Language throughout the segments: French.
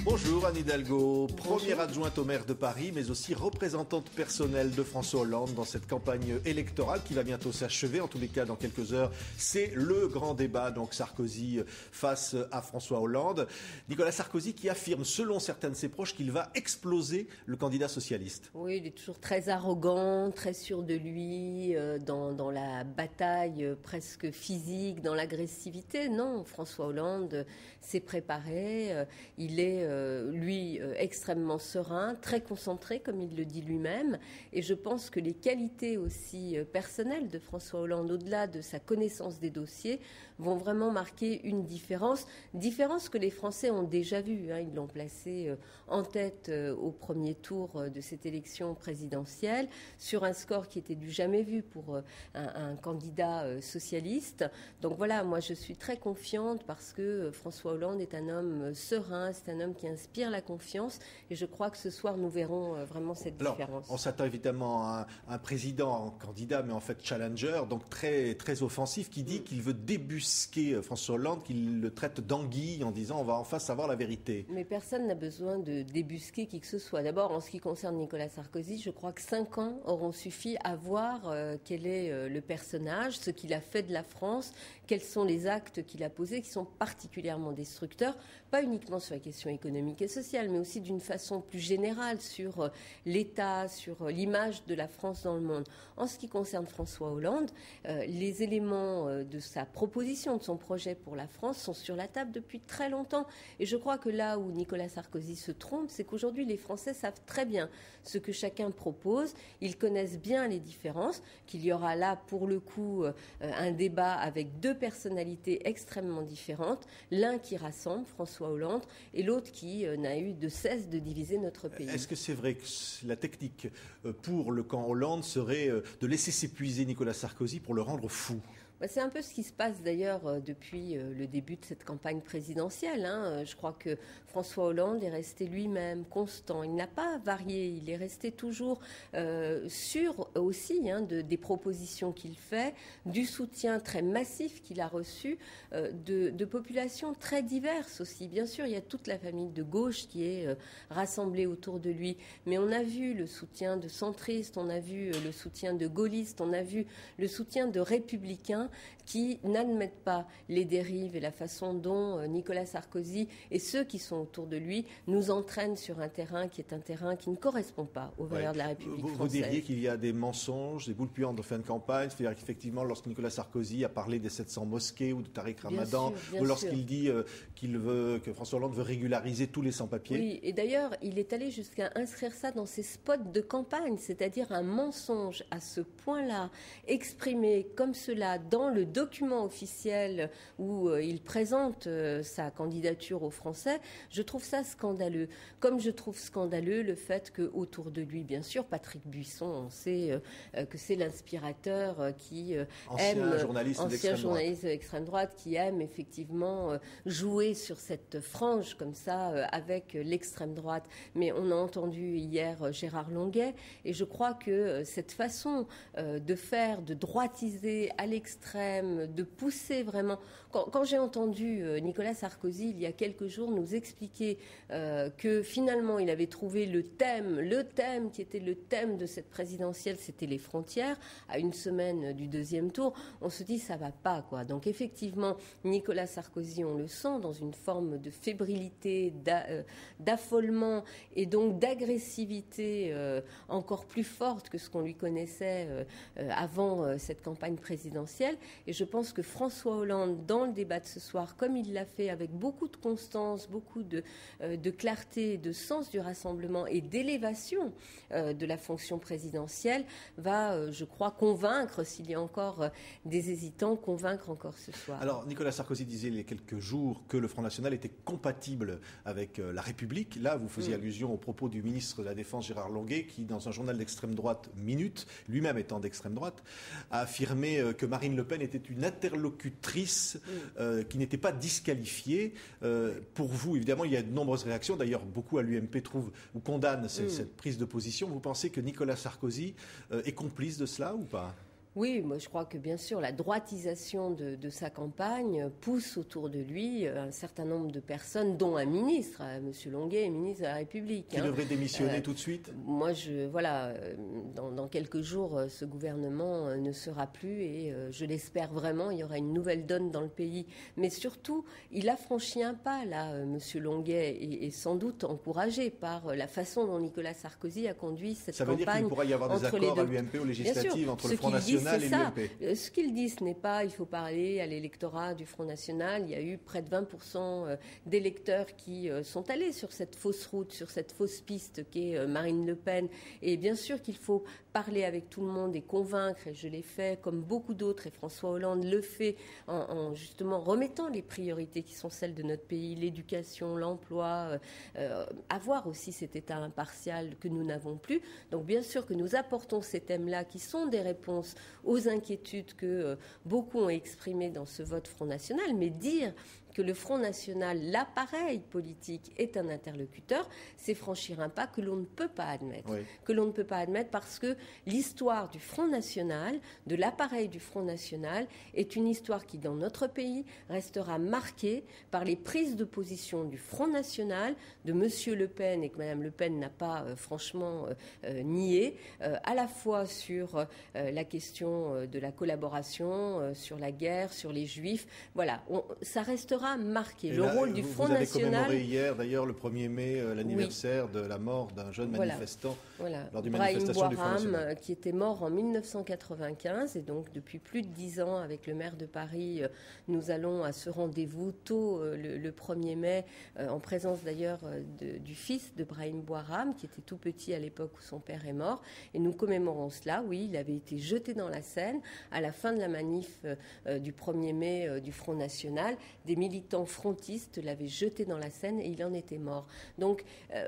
Bonjour Anne Hidalgo, première adjointe au maire de Paris, mais aussi représentante personnelle de François Hollande dans cette campagne électorale qui va bientôt s'achever. En tous les cas, dans quelques heures, c'est le grand débat, donc Sarkozy face à François Hollande. Nicolas Sarkozy qui affirme, selon certains de ses proches, qu'il va exploser le candidat socialiste. Oui, il est toujours très arrogant, très sûr de lui, dans la bataille presque physique, dans l'agressivité. Non, François Hollande s'est préparé, il est lui extrêmement serein, très concentré comme il le dit lui-même, et je pense que les qualités aussi personnelles de François Hollande, au-delà de sa connaissance des dossiers, vont vraiment marquer une différence que les Français ont déjà vue. Ils l'ont placé en tête au premier tour de cette élection présidentielle, sur un score qui était du jamais vu pour un candidat socialiste. Donc voilà, moi je suis très confiante parce que François Hollande est un homme serein, c'est un homme qui inspire la confiance, et je crois que ce soir nous verrons vraiment cette différence. On s'attend évidemment à un président candidat, mais en fait challenger, donc très, très offensif, qui dit qu'il veut débusquer François Hollande, qu'il le traite d'anguille en disant on va enfin savoir la vérité. Mais personne n'a besoin de débusquer qui que ce soit. D'abord, en ce qui concerne Nicolas Sarkozy, je crois que 5 ans auront suffi à voir quel est le personnage, ce qu'il a fait de la France, quels sont les actes qu'il a posés, qui sont particulièrement destructeurs, pas uniquement sur la question économique et sociale, mais aussi d'une façon plus générale sur l'État, sur l'image de la France dans le monde. En ce qui concerne François Hollande, les éléments de sa proposition, de son projet pour la France sont sur la table depuis très longtemps. Et je crois que là où Nicolas Sarkozy se trompe, c'est qu'aujourd'hui les Français savent très bien ce que chacun propose. Ils connaissent bien les différences, qu'il y aura là pour le coup un débat avec deux personnalités extrêmement différentes. L'un qui rassemble, François Hollande, et l'autre qui n'a eu de cesse de diviser notre pays. Est-ce que c'est vrai que la technique pour le camp Hollande serait de laisser s'épuiser Nicolas Sarkozy pour le rendre fou ? C'est un peu ce qui se passe d'ailleurs depuis le début de cette campagne présidentielle. Je crois que François Hollande est resté lui-même constant. Il n'a pas varié. Il est resté toujours sûr aussi des propositions qu'il fait, du soutien très massif qu'il a reçu de populations très diverses aussi. Bien sûr, il y a toute la famille de gauche qui est rassemblée autour de lui. Mais on a vu le soutien de centristes, on a vu le soutien de gaullistes, on a vu le soutien de républicains qui n'admettent pas les dérives et la façon dont Nicolas Sarkozy et ceux qui sont autour de lui nous entraînent sur un terrain qui est un terrain qui ne correspond pas aux valeurs de la République française. Vous diriez qu'il y a des mensonges, des boules puantes de fin de campagne, c'est-à-dire qu'effectivement, lorsque Nicolas Sarkozy a parlé des 700 mosquées ou de Tariq Ramadan, ou lorsqu'il dit que François Hollande veut régulariser tous les sans-papiers. Oui, et d'ailleurs, il est allé jusqu'à inscrire ça dans ses spots de campagne, c'est-à-dire un mensonge à ce point-là, exprimé comme cela dans le document officiel où il présente sa candidature aux Français. Je trouve ça scandaleux. Comme je trouve scandaleux le fait qu'autour de lui, bien sûr, Patrick Buisson, on sait que c'est l'inspirateur qui ancien journaliste d'extrême droite, qui aime effectivement jouer sur cette frange comme ça avec l'extrême droite. Mais on a entendu hier Gérard Longuet, et je crois que cette façon de faire, de droitiser à l'extrême, de pousser vraiment. Quand j'ai entendu Nicolas Sarkozy il y a quelques jours nous expliquer que finalement il avait trouvé le thème qui était le thème de cette présidentielle, c'était les frontières, à une semaine du deuxième tour, on se dit ça va pas quoi. Donc effectivement Nicolas Sarkozy, on le sent dans une forme de fébrilité, d'affolement et donc d'agressivité encore plus forte que ce qu'on lui connaissait avant cette campagne présidentielle. Et je pense que François Hollande, dans le débat de ce soir, comme il l'a fait avec beaucoup de constance, beaucoup de clarté, de sens du rassemblement et d'élévation de la fonction présidentielle, va, je crois, convaincre, s'il y a encore des hésitants, convaincre encore ce soir. Alors, Nicolas Sarkozy disait il y a quelques jours que le Front National était compatible avec la République. Là, vous faisiez allusion aux propos du ministre de la Défense, Gérard Longuet, qui, dans un journal d'extrême droite, Minute, lui-même étant d'extrême droite, a affirmé que Marine Le Pen était une interlocutrice qui n'était pas disqualifiée. Pour vous, évidemment, il y a de nombreuses réactions. D'ailleurs, beaucoup à l'UMP trouvent ou condamnent cette prise de position. Vous pensez que Nicolas Sarkozy est complice de cela ou pas ? Oui, moi je crois que bien sûr la droitisation de sa campagne pousse autour de lui un certain nombre de personnes, dont un ministre, M. Longuet, ministre de la République. Qui devrait démissionner tout de suite. Moi, dans quelques jours, ce gouvernement ne sera plus et je l'espère vraiment, il y aura une nouvelle donne dans le pays. Mais surtout, il a franchi un pas là, M. Longuet, et sans doute encouragé par la façon dont Nicolas Sarkozy a conduit cette campagne. Ça veut dire qu'il pourra y avoir des accords à l'UMP, aux législatives, entre le Front National et l'UMP. Ce qu'il dit, ce n'est pas il faut parler à l'électorat du Front National. Il y a eu près de 20% d'électeurs qui sont allés sur cette fausse route, sur cette fausse piste qu'est Marine Le Pen. Et bien sûr qu'il faut parler avec tout le monde et convaincre, et je l'ai fait comme beaucoup d'autres, et François Hollande le fait en justement remettant les priorités qui sont celles de notre pays, l'éducation, l'emploi, avoir aussi cet État impartial que nous n'avons plus. Donc bien sûr que nous apportons ces thèmes-là qui sont des réponses aux inquiétudes que beaucoup ont exprimées dans ce vote Front National, mais dire que le Front National, l'appareil politique, est un interlocuteur, c'est franchir un pas que l'on ne peut pas admettre. Oui. Que l'on ne peut pas admettre parce que l'histoire du Front National, de l'appareil du Front National, est une histoire qui, dans notre pays, restera marquée par les prises de position du Front National, de M. Le Pen, et que Mme Le Pen n'a pas franchement nié, à la fois sur la question de la collaboration, sur la guerre, sur les Juifs. Voilà, ça restera marqué. Le rôle du Front National. Vous avez commémoré hier, d'ailleurs, le 1er mai, l'anniversaire de la mort d'un jeune manifestant lors d'une manifestation du Front National. Qui était mort en 1995, et donc depuis plus de 10 ans, avec le maire de Paris, nous allons à ce rendez-vous tôt le 1er mai, en présence d'ailleurs du fils de Brahim Bouaram, qui était tout petit à l'époque où son père est mort, et nous commémorons cela. Oui, il avait été jeté dans la Seine à la fin de la manif du 1er mai du Front National. Des militants frontistes l'avaient jeté dans la Seine et il en était mort. Donc,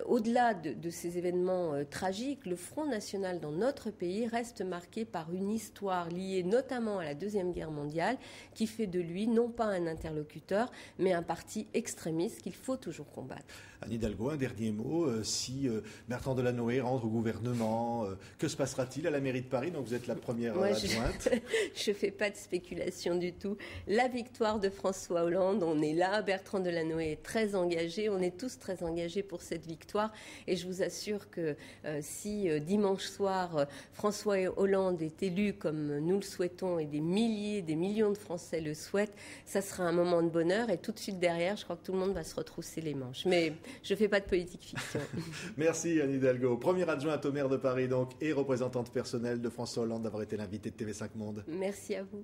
au-delà de ces événements tragiques, le Front National dans notre pays reste marqué par une histoire liée notamment à la Deuxième Guerre mondiale qui fait de lui non pas un interlocuteur, mais un parti extrémiste qu'il faut toujours combattre. Anne Hidalgo, un dernier mot. Si Bertrand Delanoë rentre au gouvernement, que se passera-t-il à la mairie de Paris? Donc vous êtes la première adjointe. Je ne fais pas de spéculation du tout. La victoire de François Hollande, on est là. Bertrand Delanoë est très engagé. On est tous très engagés pour cette victoire. Et je vous assure que si dimanche soir, François Hollande est élu comme nous le souhaitons et des milliers, des millions de Français le souhaitent, ça sera un moment de bonheur. Et tout de suite derrière, je crois que tout le monde va se retrousser les manches. Mais je ne fais pas de politique fiction. Merci Anne Hidalgo, première adjointe au maire de Paris donc, et représentante personnelle de François Hollande, d'avoir été l'invitée de TV5 Monde. Merci à vous.